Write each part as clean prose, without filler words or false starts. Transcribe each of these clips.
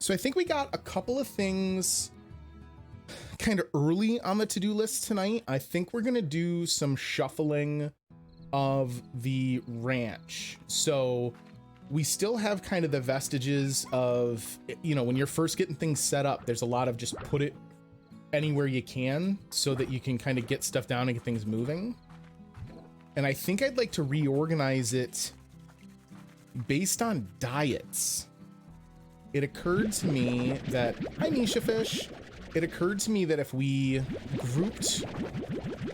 So I think we got a couple of things kind of early on the to-do list tonight. I think we're gonna do some shuffling of the ranch. So we still have kind of the vestiges of, you know, when you're first getting things set up, there's a lot of just put it anywhere you can so that you can kind of get stuff down and get things moving. And I think I'd like to reorganize it based on diets. It occurred to me that, hi Nisha Fish, it occurred to me that if we grouped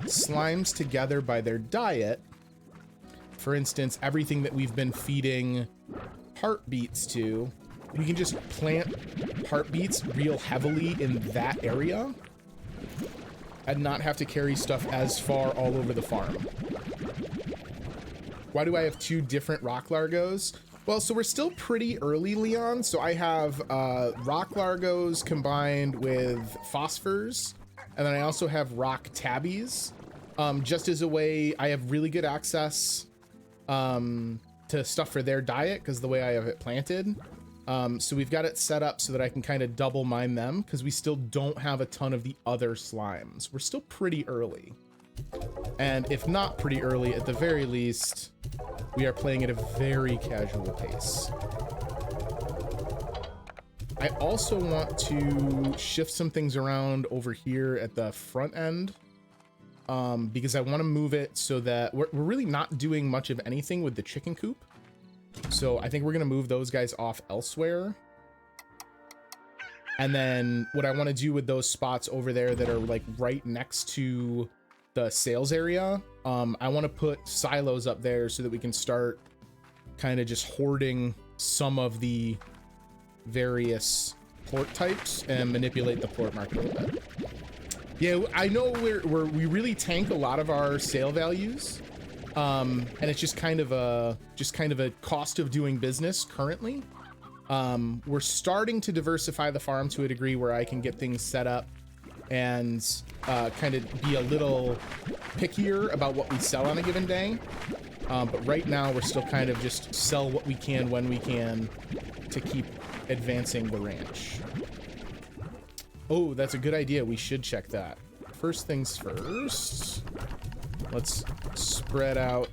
slimes together by their diet, for instance, everything that we've been feeding heartbeats to, we can just plant heartbeats real heavily in that area and not have to carry stuff as far all over the farm. Why do I have two different rock largos? Well, so we're still pretty early, Leon. So I have rock largos combined with phosphors, and then I also have rock tabbies. Just as a way, I have really good access to stuff for their diet because the way I have it planted. So we've got it set up so that I can kind of double mine them because we still don't have a ton of the other slimes. We're still pretty early. And if not pretty early, at the very least, we are playing at a very casual pace. I also want to shift some things around over here at the front end because I want to move it so that we're really not doing much of anything with the chicken coop. So I think we're going to move those guys off elsewhere. And then what I want to do with those spots over there that are like right next to the sales area, I want to put silos up there so that we can start kind of just hoarding some of the various port types and manipulate the port market a little bit. Yeah, I know we really tank a lot of our sale values, and it's just kind of a cost of doing business currently. We're starting to diversify the farm to a degree where I can get things set up and kind of be a little pickier about what we sell on a given day. But right now we're still kind of just sell what we can when we can to keep advancing the ranch. Oh, that's a good idea. We should check that. First things first, let's spread out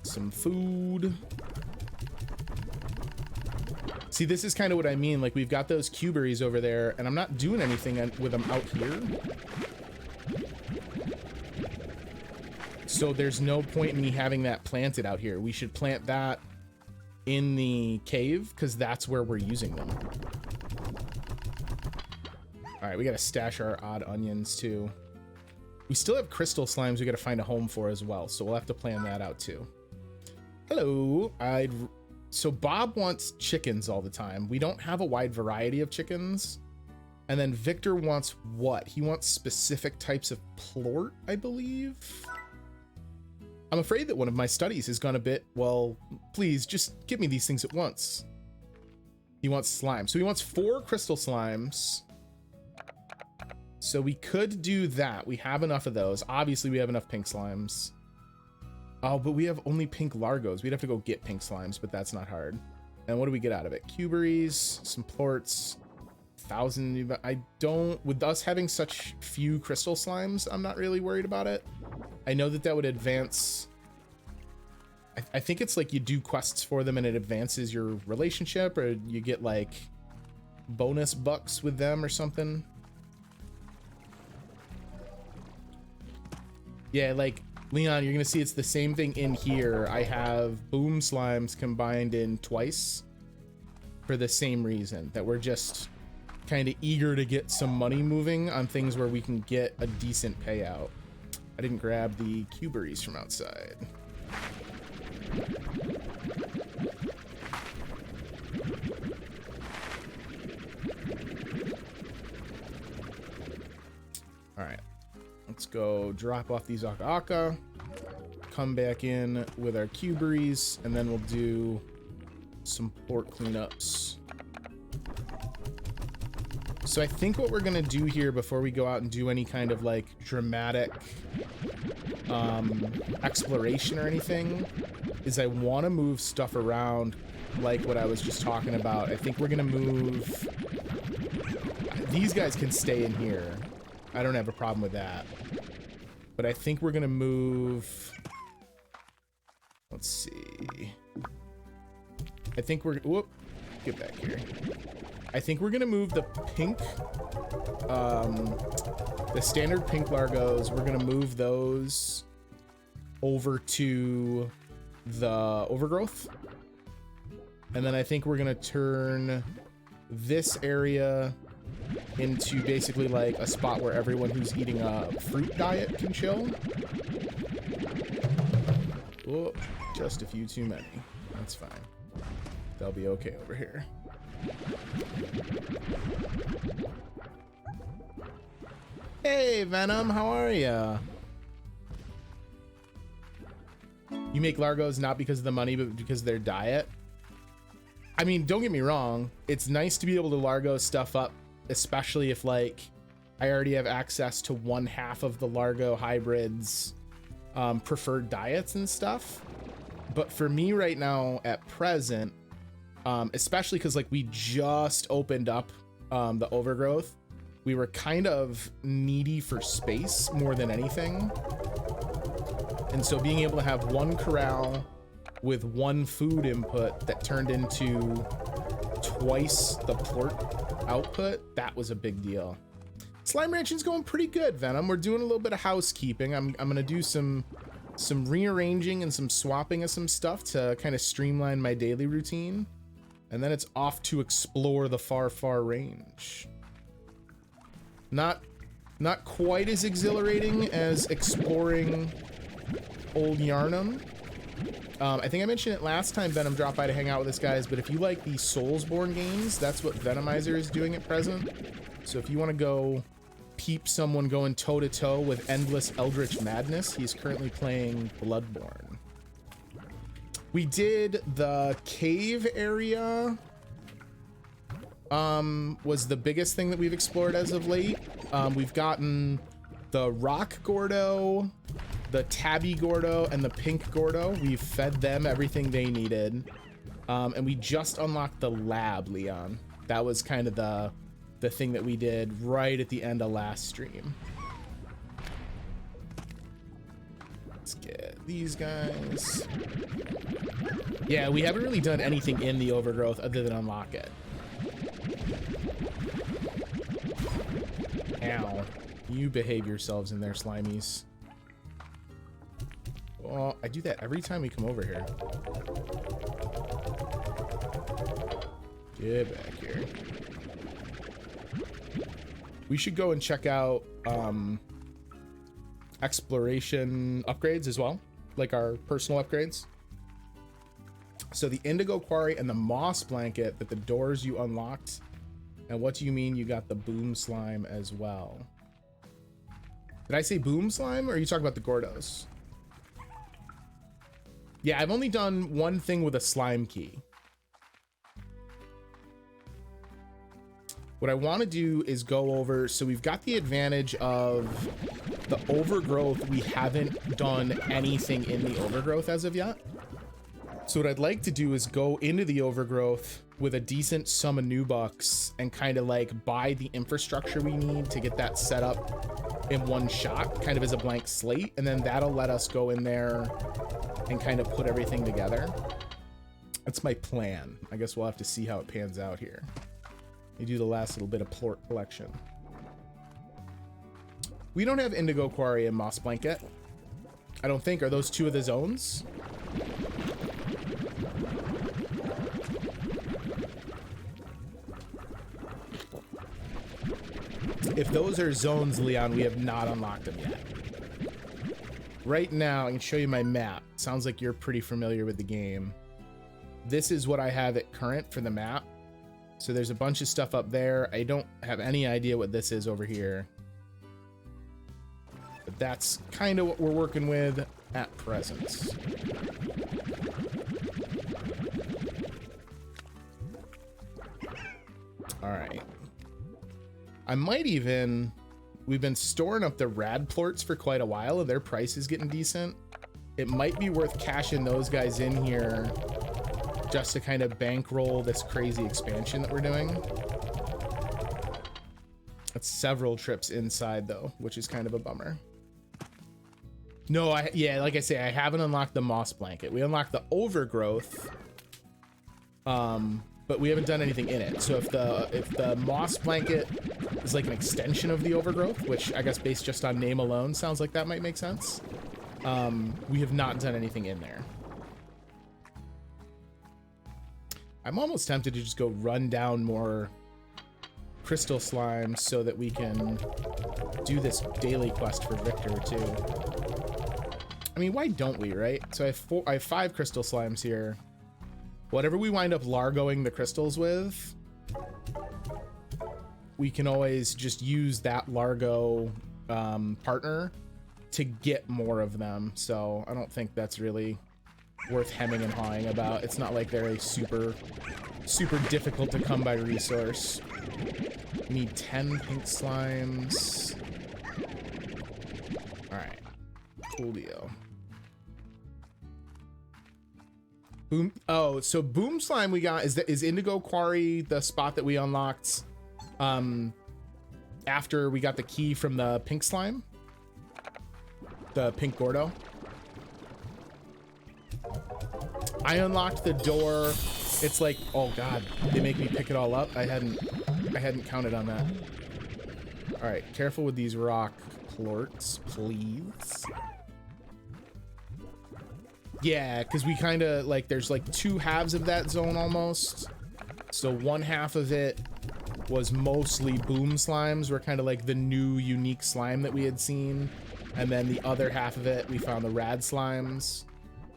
some food. See, this is kind of what I mean. Like, we've got those cuberries over there, and I'm not doing anything with them out here. So there's no point in me having that planted out here. We should plant that in the cave, because that's where we're using them. All right, we got to stash our odd onions, too. We still have crystal slimes we got to find a home for as well, so we'll have to plan that out, too. Hello. So Bob wants chickens all the time. We don't have a wide variety of chickens. And then Victor wants what? He wants specific types of plort, I believe. I'm afraid that one of my studies has gone a bit, well, please just give me these things at once. He wants slime. So he wants 4 crystal slimes. So we could do that. We have enough of those. Obviously, we have enough pink slimes. Oh, but we have only pink largos. We'd have to go get pink slimes, but that's not hard. And what do we get out of it? Cuberries, some plorts, 1,000. I don't, with us having such few crystal slimes, I'm not really worried about it. I know that that would advance. I think it's like you do quests for them and it advances your relationship, or you get like bonus bucks with them or something. Yeah, like Leon, you're gonna see it's the same thing in here. I have boom slimes combined in twice for the same reason, that we're just kind of eager to get some money moving on things where we can get a decent payout. I didn't grab the cuberries from outside. All right. Let's go drop off these aka, come back in with our cuberries, and then we'll do some port cleanups. So I think what we're gonna do here before we go out and do any kind of like dramatic exploration or anything is I want to move stuff around like what I was just talking about. I think we're gonna move. These guys can stay in here. I don't have a problem with that. But I think we're gonna move. Let's see. I think we're. Whoop. Get back here. I think we're gonna move the pink. The standard pink Largos. We're gonna move those over to the overgrowth. And then I think we're gonna turn this area into basically like a spot where everyone who's eating a fruit diet can chill. Oh, just a few too many. That's fine. They'll be okay over here. Hey, Venom, how are ya? You make Largos not because of the money, but because of their diet. I mean, don't get me wrong. It's nice to be able to Largo stuff up, especially if like I already have access to 1/2 of the Largo hybrids preferred diets and stuff. But for me right now at present, especially because like we just opened up the overgrowth, we were kind of needy for space more than anything. And so being able to have one corral with one food input that turned into twice the plort output, that was a big deal. Slime ranching's going pretty good, Venom. We're doing a little bit of housekeeping. I'm gonna do some rearranging and some swapping of some stuff to kind of streamline my daily routine. And then it's off to explore the far range. Not quite as exhilarating as exploring Old Yarnum. I think I mentioned it last time Venom dropped by to hang out with us guys, but if you like the Soulsborne games, that's what Venomizer is doing at present. So if you want to go peep someone going toe-to-toe with endless eldritch madness, he's currently playing Bloodborne. We did the cave area, was the biggest thing that we've explored as of late. We've gotten the rock Gordo, the tabby Gordo, and the pink Gordo. We've fed them everything they needed. And we just unlocked the lab, Leon. That was kind of the thing that we did right at the end of last stream. Let's get these guys. Yeah, we haven't really done anything in the overgrowth other than unlock it. Ow. You behave yourselves in there, slimies. Well, I do that every time we come over here. Get back here. We should go and check out exploration upgrades as well, like our personal upgrades. So the indigo quarry and the moss blanket, that the doors you unlocked. And what do you mean you got the boom slime as well? Did I say boom slime, or are you talking about the Gordos? Yeah, I've only done one thing with a slime key. What I want to do is go over, so we've got the advantage of the overgrowth. We haven't done anything in the overgrowth as of yet. So what I'd like to do is go into the overgrowth with a decent sum of new bucks and kind of like buy the infrastructure we need to get that set up in one shot, kind of as a blank slate. And then that'll let us go in there and kind of put everything together. That's my plan. I guess we'll have to see how it pans out here. You do the last little bit of plort collection. We don't have indigo quarry and moss blanket, I don't think. Are those two of the zones? If those are zones, Leon, we have not unlocked them yet. Right now, I can show you my map. Sounds like you're pretty familiar with the game. This is what I have at current for the map. So there's a bunch of stuff up there. I don't have any idea what this is over here. But that's kind of what we're working with at present. All right. I might even... We've been storing up the rad plorts for quite a while, and their price is getting decent. It might be worth cashing those guys in here just to kind of bankroll this crazy expansion that we're doing. That's several trips inside though, which is kind of a bummer. No, yeah, like I say, I haven't unlocked the moss blanket. We unlocked the overgrowth, but we haven't done anything in it. So if the moss blanket is like an extension of the overgrowth, which I guess based just on name alone sounds like that might make sense, we have not done anything in there. I'm almost tempted to just go run down more crystal slimes so that we can do this daily quest for Victor too. I mean, why don't we, right? So I have 5 crystal slimes here. Whatever we wind up largoing the crystals with, we can always just use that Largo partner to get more of them. So I don't think that's really worth hemming and hawing about. It's not like they're a super difficult to come by resource. We need 10 pink slimes. All right, cool deal. Boom. Oh, so boom slime we got is Indigo Quarry the spot that we unlocked after we got the key from the pink slime, the pink Gordo. I unlocked the door. It's like, oh god, they make me pick it all up. I hadn't counted on that. All right, careful with these rock plorts, please. Yeah, because we kind of like, there's like 2 halves of that zone almost. So one half of it was mostly boom slimes, were kind of like the new unique slime that we had seen, and then the other half of it we found the rad slimes.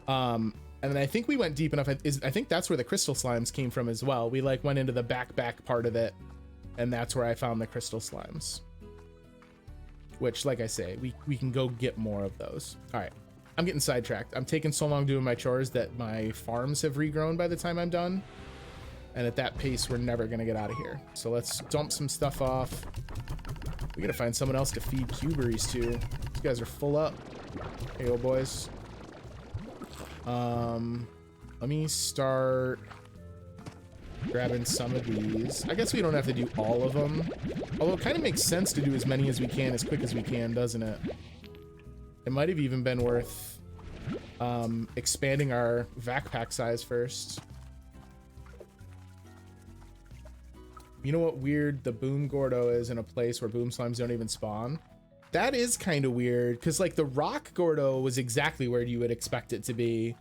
And then I think we went deep enough. I think that's where the crystal slimes came from as well. We like went into the back part of it, and that's where I found the crystal slimes. Which, like I say, we can go get more of those. All right. I'm getting sidetracked. I'm taking so long doing my chores that my farms have regrown by the time I'm done. And at that pace, we're never going to get out of here. So let's dump some stuff off. We got to find someone else to feed cuberries to. These guys are full up. Hey, old boys. Let me start grabbing some of these. I guess we don't have to do all of them. Although it kind of makes sense to do as many as we can, as quick as we can, doesn't it? It might have even been worth expanding our backpack size first. You know what weird the boom Gordo is in a place where boom slimes don't even spawn? That is kind of weird, because like the rock Gordo was exactly where you would expect it to be.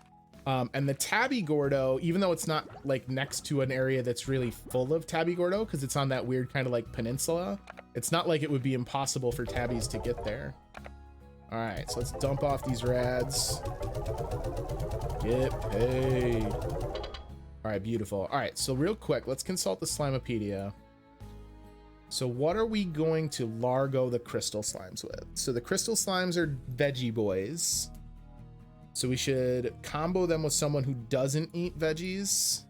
And the tabby Gordo, even though it's not like next to an area that's really full of tabby Gordo, because it's on that weird kind of like peninsula, it's not like it would be impossible for tabbies to get there. All right, so let's dump off these rads. Get paid. All right, beautiful. All right, so real quick, let's consult the Slimepedia. So what are we going to Largo the crystal slimes with? So the crystal slimes are veggie boys. So we should combo them with someone who doesn't eat veggies.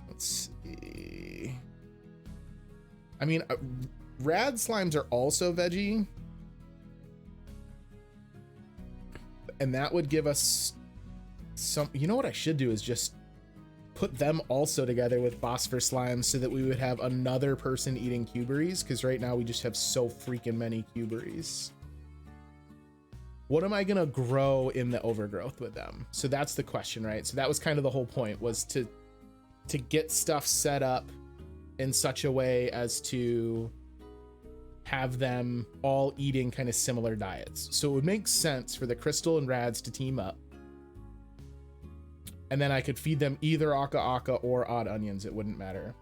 Let's see. I mean, rad slimes are also veggie. And that would give us some, you know what I should do is just put them also together with Bosphor slimes so that we would have another person eating cuberries, because right now we just have so freaking many cuberries. What am I gonna grow in the overgrowth with them? So that's the question, right? So that was kind of the whole point, was to get stuff set up in such a way as to have them all eating kind of similar diets. So it would make sense for the crystal and rads to team up, and then I could feed them either aka or odd onions. It wouldn't matter.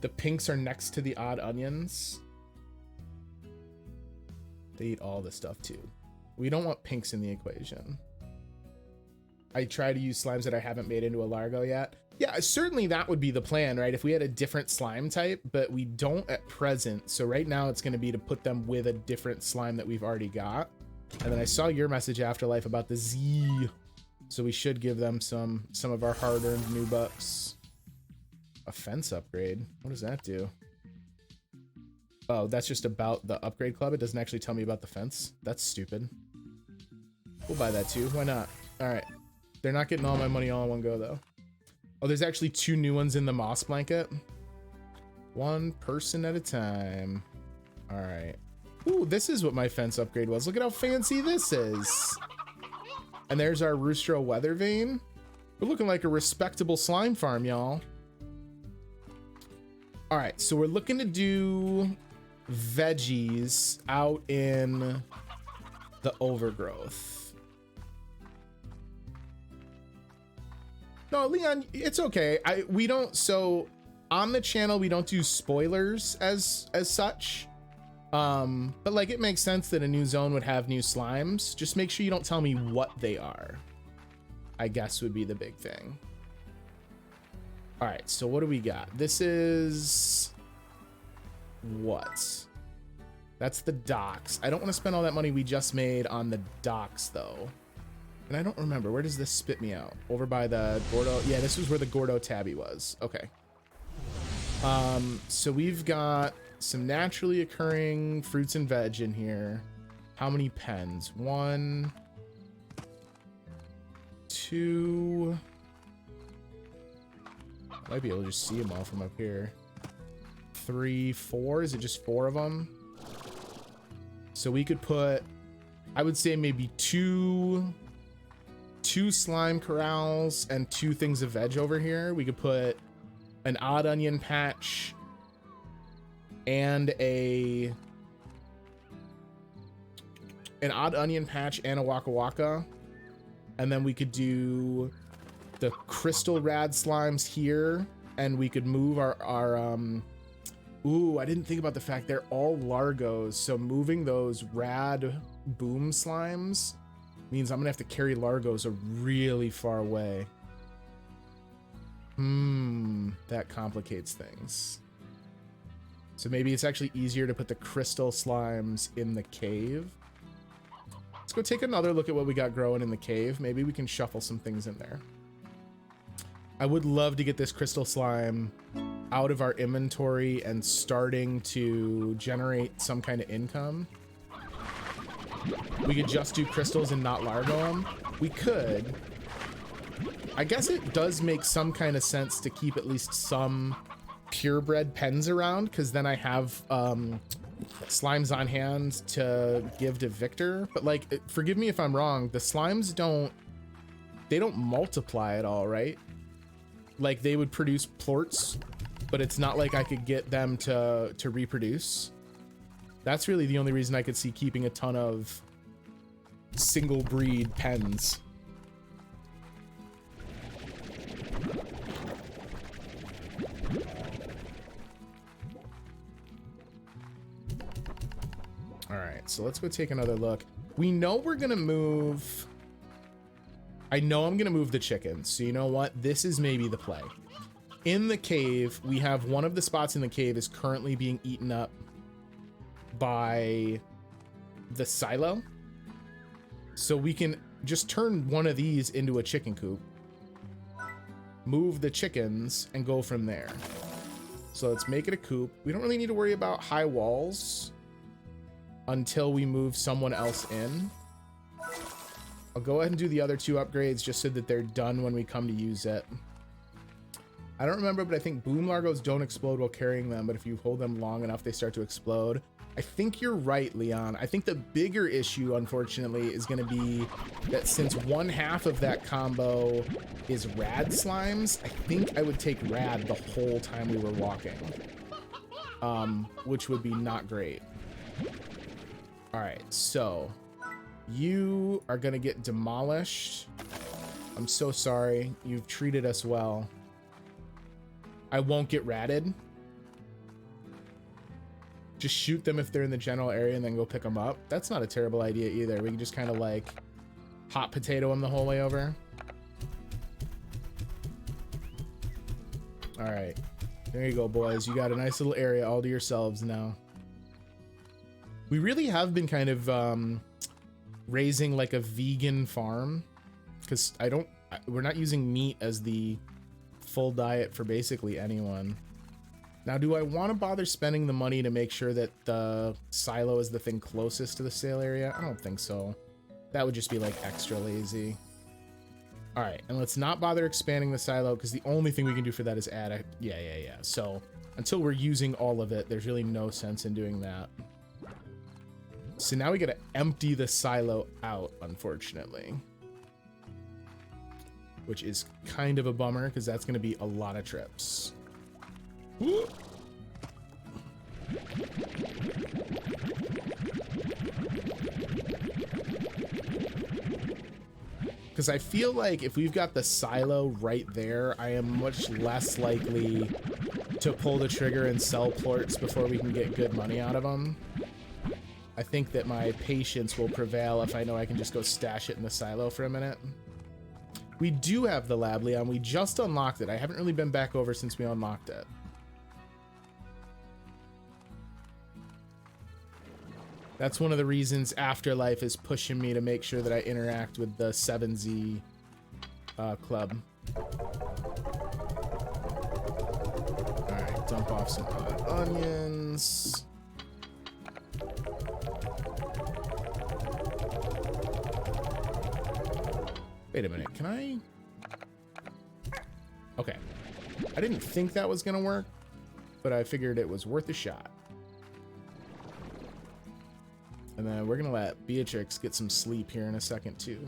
The pinks are next to the odd onions. They eat all the stuff too. We don't want pinks in the equation. I try to use slimes that I haven't made into a Largo yet. Yeah, certainly that would be the plan, right? If we had a different slime type, but we don't at present. So right now it's going to be to put them with a different slime that we've already got. And then I saw your message, Afterlife, about the Z. So we should give them some of our hard-earned new bucks. A fence upgrade. What does that do? Oh, that's just about the upgrade club. It doesn't actually tell me about the fence. That's stupid. We'll buy that too. Why not? All right. They're not getting all my money all in one go, though. Oh, there's actually 2 new ones in the moss blanket. 1 person at a time. All right. Ooh, this is what my fence upgrade was. Look at how fancy this is. And there's our Roostro weather vane. We're looking like a respectable slime farm, y'all. All right, so we're looking to do veggies out in the overgrowth. No, Leon, it's okay. We don't, so on the channel we don't do spoilers as such. But like it makes sense that a new zone would have new slimes. Just make sure you don't tell me what they are, I guess would be the big thing. All right, so what do we got? This is what? That's the docks. I don't want to spend all that money we just made on the docks though. And I don't remember, where does this spit me out? Over by the Gordo. Yeah, this was where the Gordo Tabby was. Okay. So we've got some naturally occurring fruits and veg in here. How many pens? 1, 2. I might be able to just see them all from up here. 3, 4. Is it just 4 of them? So we could put, I would say maybe two slime corrals and 2 things of veg over here. We could put an odd onion patch and an odd onion patch and a waka waka. And then we could do the crystal rad slimes here, and we could move our ooh, I didn't think about the fact they're all Largos, so moving those rad boom slimes means I'm gonna have to carry Largos a really far away. That complicates things. So maybe it's actually easier to put the crystal slimes in the cave. Let's go take another look at what we got growing in the cave. Maybe we can shuffle some things in there. I would love to get this crystal slime out of our inventory and starting to generate some kind of income. We could just do crystals and not Largo them. We could. I guess it does make some kind of sense to keep at least some purebred pens around, because then I have slimes on hand to give to Victor. But like, forgive me if I'm wrong, the slimes don't multiply at all, right? Like they would produce plorts, but it's not like I could get them to reproduce. That's really the only reason I could see keeping a ton of single breed pens. All right, so let's go take another look. We know we're gonna move. I know I'm gonna move the chickens. So you know what? This is maybe the play. In the cave, we have one of the spots in the cave is currently being eaten up by the silo. So we can just turn one of these into a chicken coop, move the chickens, and go from there. So let's make it a coop. We don't really need to worry about high walls until we move someone else in. I'll go ahead and do the other 2 upgrades just so that they're done when we come to use it. I don't remember, but I think boom largos don't explode while carrying them, but if you hold them long enough, they start to explode. I think you're right, Leon. I think the bigger issue, unfortunately, is going to be that since 1/2 of that combo is rad slimes, I think I would take rad the whole time we were walking, which would be not great. All right, so you are going to get demolished. I'm so sorry. You've treated us well. I won't get ratted. Just shoot them if they're in the general area and then go pick them up. That's not a terrible idea either. We can just kind of like hot potato them the whole way over. All right, there you go, boys. You got a nice little area all to yourselves now. We really have been kind of raising like a vegan farm, because we're not using meat as the full diet for basically anyone. Now, do I want to bother spending the money to make sure that the silo is the thing closest to the sale area? I don't think so. That would just be like extra lazy. All right, and let's not bother expanding the silo because the only thing we can do for that is add a, yeah. So until we're using all of it, there's really no sense in doing that. So now we got to empty the silo out, unfortunately, which is kind of a bummer because that's going to be a lot of trips. Because I feel like if we've got the silo right there, I am much less likely to pull the trigger and sell plorts before we can get good money out of them. I think that my patience will prevail if I know I can just go stash it in the silo for a minute. We do have the lab, Leon. We just unlocked it. I haven't really been back over since we unlocked it. That's one of the reasons Afterlife is pushing me to make sure that I interact with the 7Z club. All right, dump off some onions. Wait a minute, can I? Okay. I didn't think that was gonna work, but I figured it was worth a shot. And then we're gonna let Beatrix get some sleep here in a second too.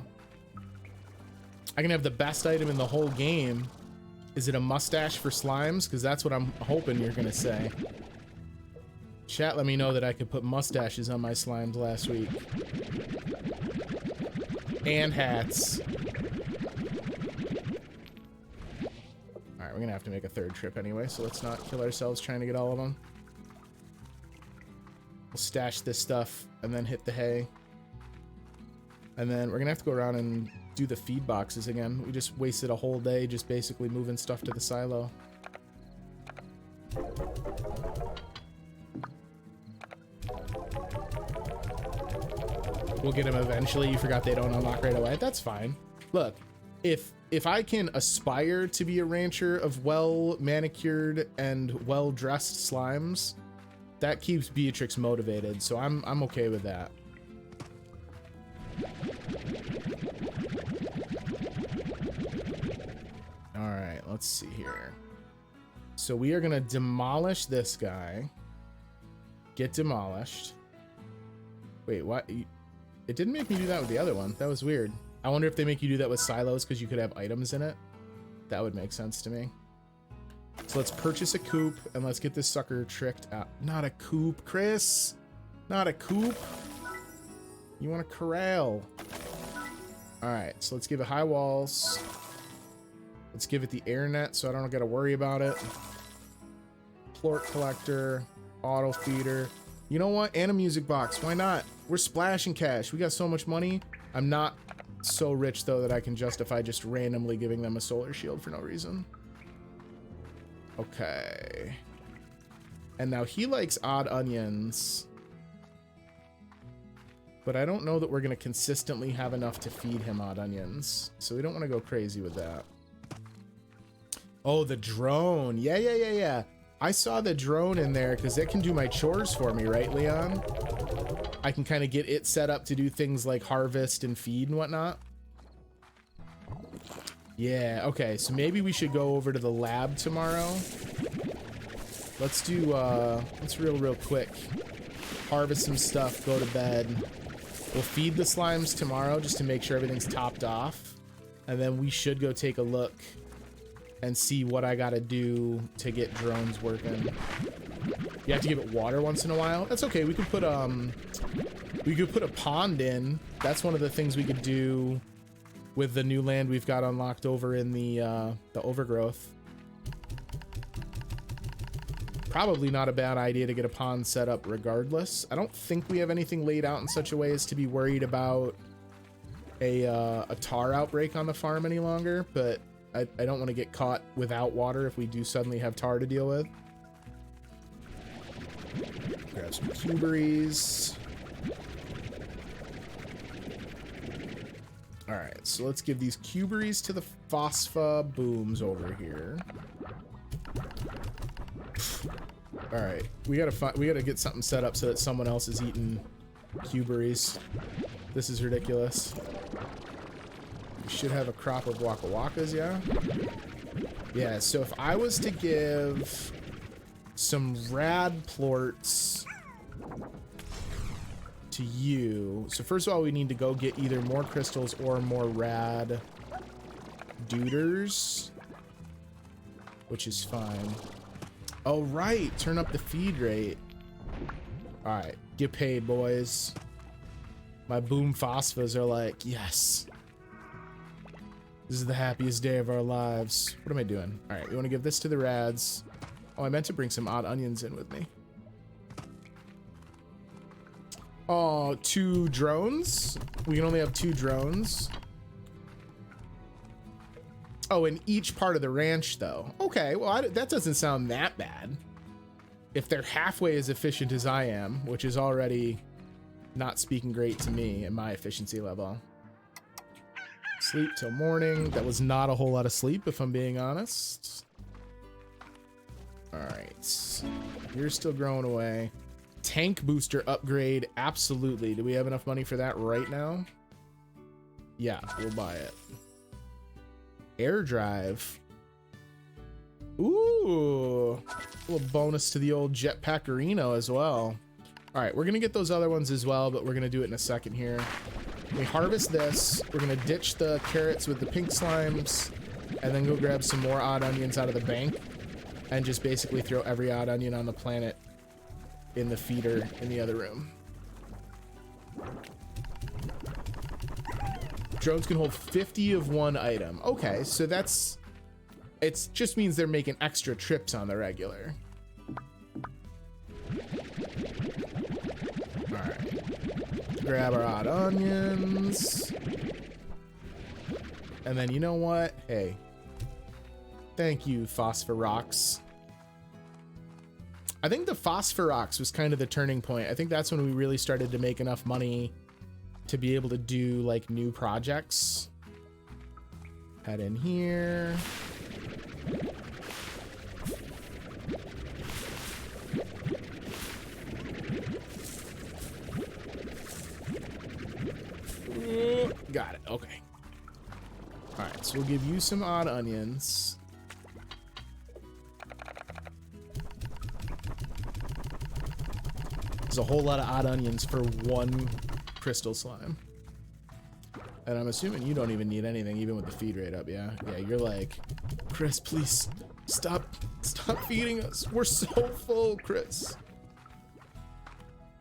I can have the best item in the whole game. Is it a mustache for slimes? Because that's what I'm hoping you're gonna say. Chat let me know that I could put mustaches on my slimes last week. And hats. Alright, we're gonna have to make a third trip anyway, so let's not kill ourselves trying to get all of them. We'll stash this stuff and then hit the hay. And then we're gonna have to go around and do the feed boxes again. We just wasted a whole day just basically moving stuff to the silo. We'll get them eventually. You forgot they don't unlock right away. That's fine. Look, if I can aspire to be a rancher of well manicured and well dressed slimes, that keeps Beatrix motivated, so I'm okay with that. All right, let's see here. So we are gonna demolish this guy. Get demolished. Wait, what? It didn't make me do that with the other one. That was weird. I wonder if they make you do that with silos because you could have items in it. That would make sense to me. So let's purchase a coop and let's get this sucker tricked out. Not a coop, Chris. Not a coop. You want a corral. All right, so let's give it high walls. Let's give it the air net so I don't got to worry about it. Plort collector, auto feeder. You know what? And a music box. Why not? We're splashing cash. We got so much money. I'm not so rich, though, that I can justify just randomly giving them a solar shield for no reason. Okay. And now he likes odd onions. But I don't know that we're going to consistently have enough to feed him odd onions. So we don't want to go crazy with that. Oh, the drone. Yeah. I saw the drone in there because it can do my chores for me, right, Leon? I can kind of get it set up to do things like harvest and feed and whatnot. Yeah, okay, so maybe we should go over to the lab tomorrow. Let's do, let's real quick. Harvest some stuff, go to bed. We'll feed the slimes tomorrow just to make sure everything's topped off. And then we should go take a look and see what I gotta do to get drones working. You have to give it water once in a while. That's okay. We could put a pond in. That's one of the things we could do with the new land we've got unlocked over in the overgrowth. Probably not a bad idea to get a pond set up regardless. I don't think we have anything laid out in such a way as to be worried about a tar outbreak on the farm any longer, but I don't want to get caught without water if we do suddenly have tar to deal with. Grab some cuberies. All right, so let's give these cuberies to the phospha booms over here. All right, we gotta get something set up so that someone else is eating cuberies. This is ridiculous. We should have a crop of Waka Wakas, yeah? Yeah, so if I was to give some rad plorts to you, so first of all, we need to go get either more crystals or more rad duders, which is fine. Oh, right, turn up the feed rate. All right, get paid, boys. My boom phosphas are like, yes. This is the happiest day of our lives. What am I doing? All right, we want to give this to the rads. Oh, I meant to bring some odd onions in with me. Oh, 2 drones? We can only have 2 drones. Oh, in each part of the ranch, though. Okay, well, that doesn't sound that bad. If they're halfway as efficient as I am, which is already not speaking great to me at my efficiency level. Sleep till morning. That was not a whole lot of sleep, if I'm being honest. All right. You're still growing away. Tank booster upgrade. Absolutely. Do we have enough money for that right now? Yeah, we'll buy it. Air drive. Ooh. A little bonus to the old jetpackerino as well. All right, we're going to get those other ones as well, but we're going to do it in a second here. We harvest this. We're going to ditch the carrots with the pink slimes and then go grab some more odd onions out of the bank and just basically throw every odd onion on the planet in the feeder in the other room. Drones can hold 50 of one item. Okay, so it just means they're making extra trips on the regular. All right. Grab our odd onions. And then you know what? Hey. Thank you, Phosphorox. I think the Phosphorox was kind of the turning point. I think that's when we really started to make enough money to be able to do like new projects. Head in here. Got it. Okay. All right, so we'll give you some odd onions. There's a whole lot of odd onions for one crystal slime. And I'm assuming you don't even need anything, even with the feed rate up, yeah? Yeah, you're like, Chris, please stop feeding us. We're so full, Chris.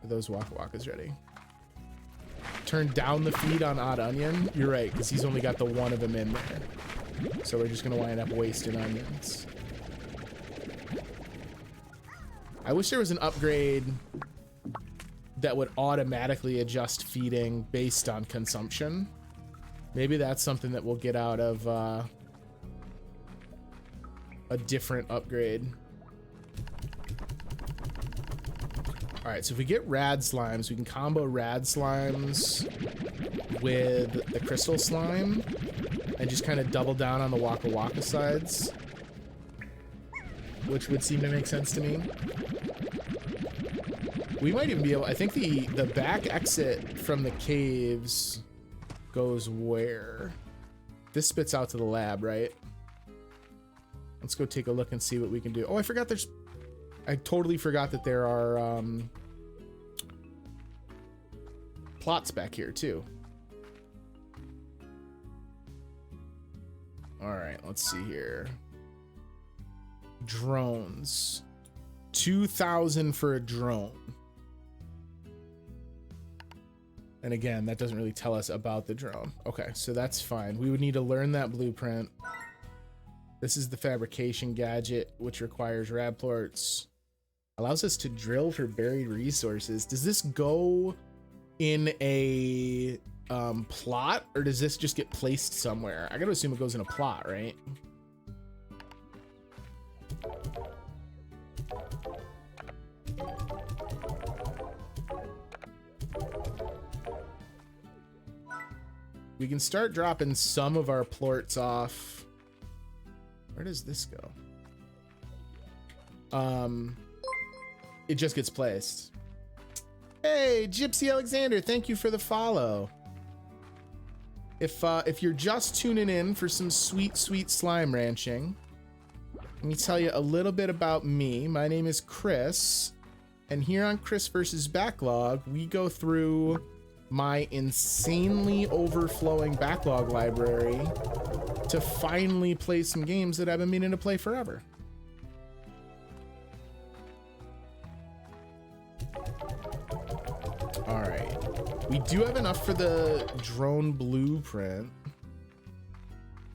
Are those Waka Wakas ready? Turn down the feed on odd onion. You're right, because he's only got the one of them in there. So we're just gonna wind up wasting onions. I wish there was an upgrade that would automatically adjust feeding based on consumption. Maybe that's something that we'll get out of a different upgrade. All right, so if we get rad slimes, we can combo rad slimes with the crystal slime and just kind of double down on the Waka Waka sides, which would seem to make sense to me. We might even be able, I think the back exit from the caves goes where? This spits out to the lab, right? Let's go take a look and see what we can do. Oh, I totally forgot that there are plots back here too. All right, let's see here. Drones. 2,000 for a drone. And again, that doesn't really tell us about the drone. Okay, so that's fine. We would need to learn that blueprint. This is the fabrication gadget, which requires radplorts. Allows us to drill for buried resources. Does this go in a plot, or does this just get placed somewhere? I gotta assume it goes in a plot, right? We can start dropping some of our plorts off. Where does this go? It just gets placed. Hey, Gypsy Alexander, thank you for the follow. If you're just tuning in for some sweet, sweet slime ranching, let me tell you a little bit about me. My name is Chris, and here on ChrisVsBacklog, we go through my insanely overflowing backlog library to finally play some games that I've been meaning to play forever. All right. We do have enough for the drone blueprint.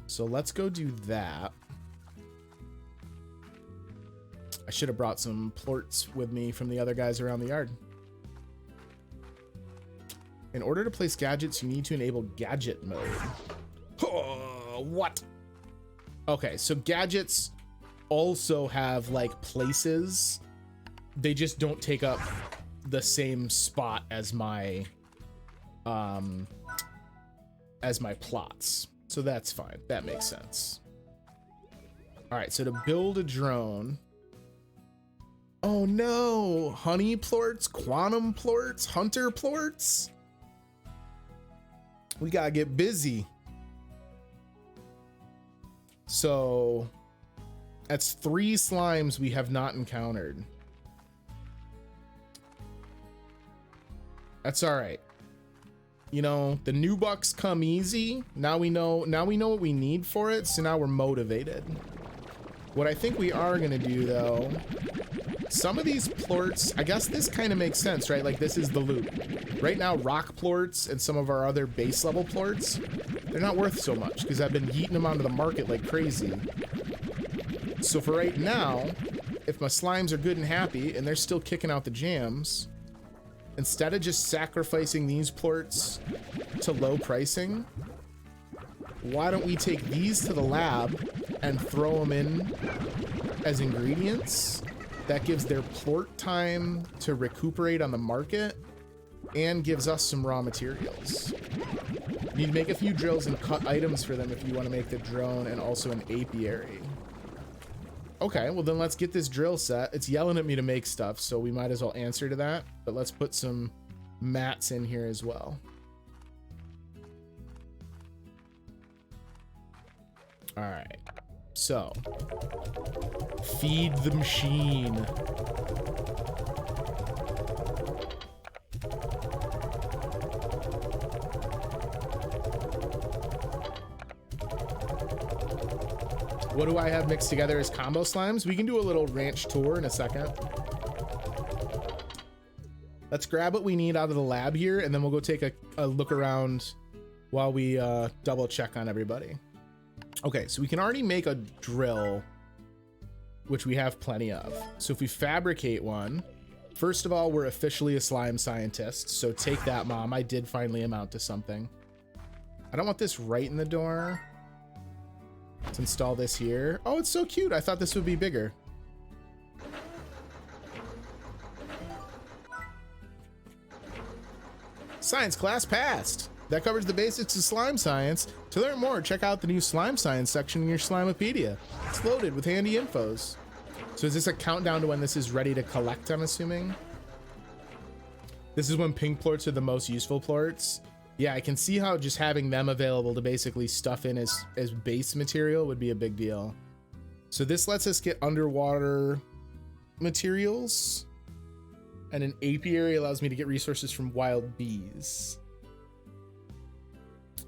So let's go do that. I should have brought some plorts with me from the other guys around the yard. In order to place gadgets, you need to enable gadget mode. Oh, what? Okay, so gadgets also have like places. They just don't take up the same spot as my plots. So that's fine. That makes sense. All right, so to build a drone. Oh no, honey plorts, quantum plorts, hunter plorts. We gotta get busy. So that's 3 slimes we have not encountered. That's all right. You know, the new bucks come easy. Now we know what we need for it, so now we're motivated. What I think we are gonna do though, some of these plorts, I guess this kind of makes sense, right? Like this is the loop. Right now, rock plorts and some of our other base level plorts, they're not worth so much because I've been yeeting them onto the market like crazy. So for right now, if my slimes are good and happy and they're still kicking out the jams, instead of just sacrificing these plorts to low pricing, why don't we take these to the lab and throw them in as ingredients? That gives their plort time to recuperate on the market and gives us some raw materials. You need to make a few drills and cut items for them if you want to make the drone and also an apiary. Okay, well then let's get this drill set. It's yelling at me to make stuff, so we might as well answer to that. But let's put some mats in here as well. All right, so feed the machine. What do I have mixed together as combo slimes? We can do a little ranch tour in a second. Let's grab what we need out of the lab here, and then we'll go take a look around while we double check on everybody. Okay, so we can already make a drill, which we have plenty of. So if we fabricate one, first of all, we're officially a slime scientist. So take that, Mom. I did finally amount to something. I don't want this right in the door. Let's install this here. Oh, it's so cute. I thought this would be bigger. Science class passed. That covers the basics of slime science. To learn more, check out the new slime science section in your Slimepedia. It's loaded with handy infos. So is this a countdown to when this is ready to collect, I'm assuming? This is when pink plorts are the most useful plorts. Yeah, I can see how just having them available to basically stuff in as base material would be a big deal. So this lets us get underwater materials, and an apiary allows me to get resources from wild bees.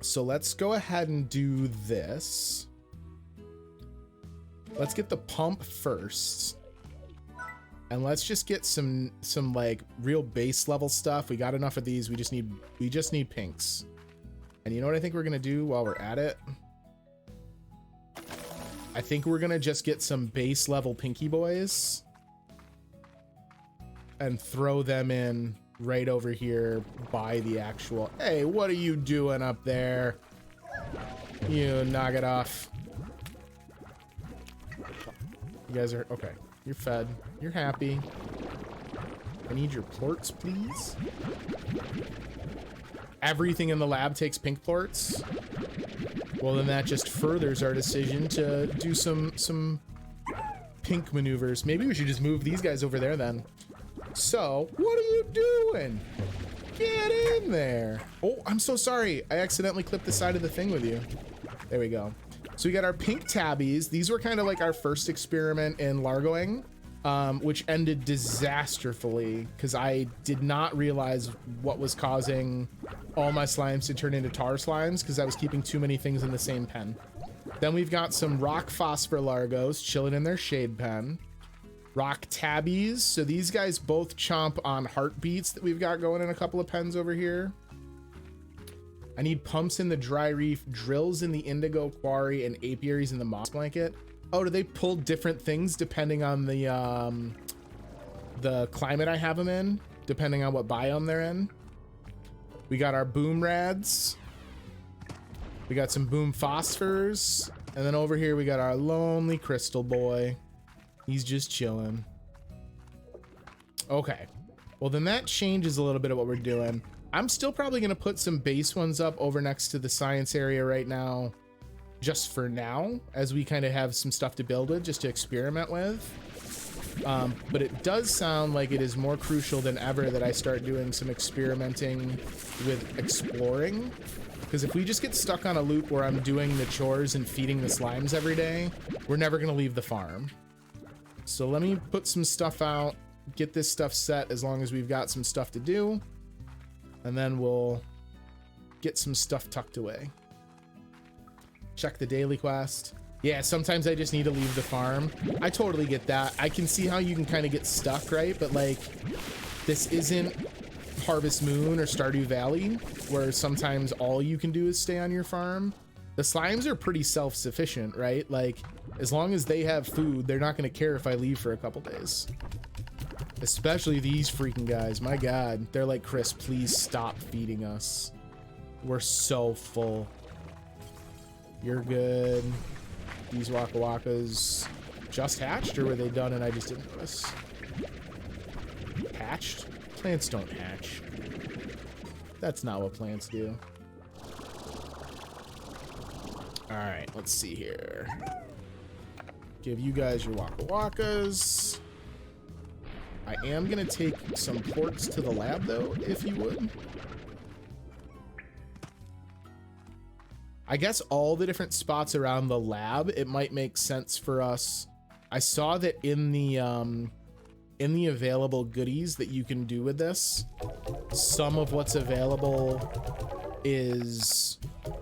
So let's go ahead and do this. Let's get the pump first. And let's just get some like real base level stuff. We got enough of these. We just need pinks. And you know what I think we're gonna do while we're at it? I think we're gonna just get some base level pinky boys and throw them in right over here by the actual. Hey, what are you doing up there? You knock it off. You guys are okay. You're fed. You're happy. I need your plorts, please. Everything in the lab takes pink plorts. Well, then that just furthers our decision to do some pink maneuvers. Maybe we should just move these guys over there then. So, what are you doing? Get in there. Oh, I'm so sorry. I accidentally clipped the side of the thing with you. There we go. So we got our pink tabbies. These were kind of like our first experiment in largoing, which ended disastrously because I did not realize what was causing all my slimes to turn into tar slimes because I was keeping too many things in the same pen. Then we've got some rock phosphor largos chilling in their shade pen. Rock tabbies. So these guys both chomp on heartbeats that we've got going in a couple of pens over here. I need pumps in the dry reef, drills in the indigo quarry, and apiaries in the moss blanket. Oh, do they pull different things depending on the climate I have them in, depending on what biome they're in? We got our boom rads. We got some boom phosphors. And then over here we got our lonely crystal boy. He's just chilling. Okay. Well, then that changes a little bit of what we're doing. I'm still probably going to put some base ones up over next to the science area right now, just for now, as we kind of have some stuff to build with, just to experiment with. But it does sound like it is more crucial than ever that I start doing some experimenting with exploring. Because if we just get stuck on a loop where I'm doing the chores and feeding the slimes every day, we're never going to leave the farm. So let me put some stuff out, get this stuff set as long as we've got some stuff to do. And then we'll get some stuff tucked away. Check the daily quest. Yeah, sometimes I just need to leave the farm. I totally get that. I can see how you can kind of get stuck, right? But like, this isn't Harvest Moon or Stardew Valley, where sometimes all you can do is stay on your farm. The slimes are pretty self-sufficient, right? Like, as long as they have food, they're not going to care if I leave for a couple days. Especially these freaking guys. My God. They're like, Chris, please stop feeding us. We're so full. You're good. These Waka Wakas just hatched, or were they done and I just didn't notice? Hatched? Plants don't hatch. That's not what plants do. All right, let's see here. Give you guys your Waka Wakas. I am gonna take some ports to the lab though, if you would. I guess all the different spots around the lab, it might make sense for us. I saw that in the available goodies that you can do with this, some of what's available is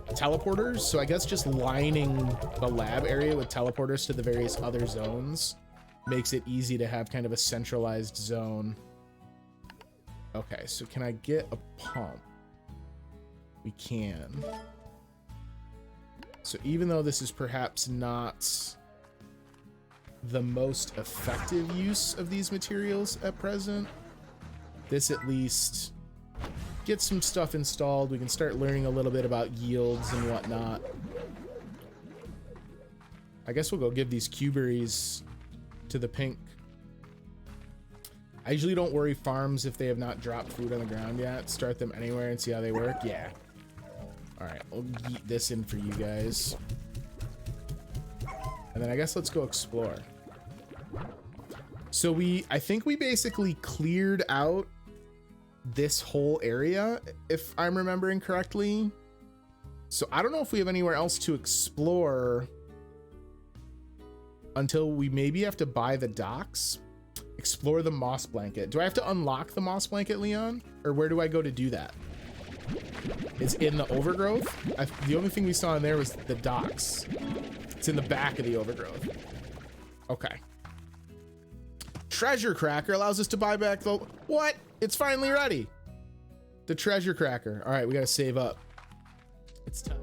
teleporters. So I guess just lining the lab area with teleporters to the various other zones makes it easy to have kind of a centralized zone. Okay, so can I get a pump? We can. So even though this is perhaps not the most effective use of these materials at present, this at least gets some stuff installed. We can start learning a little bit about yields and whatnot. I guess we'll go give these Q-berries to the pink. I usually don't worry farms if they have not dropped food on the ground yet. Start them anywhere and see how they work. Yeah. All right, we'll yeet this in for you guys. And then I guess let's go explore. So I think we basically cleared out this whole area, if I'm remembering correctly. So I don't know if we have anywhere else to explore until we maybe have to buy the docks. Explore the moss blanket. Do I have to unlock the moss blanket, Leon? Or where do I go to do that? It's in the overgrowth. The only thing we saw in there was the docks. It's in the back of the overgrowth. Okay. Treasure cracker allows us to buy back the... What? It's finally ready. The treasure cracker. All right, we got to save up. It's time.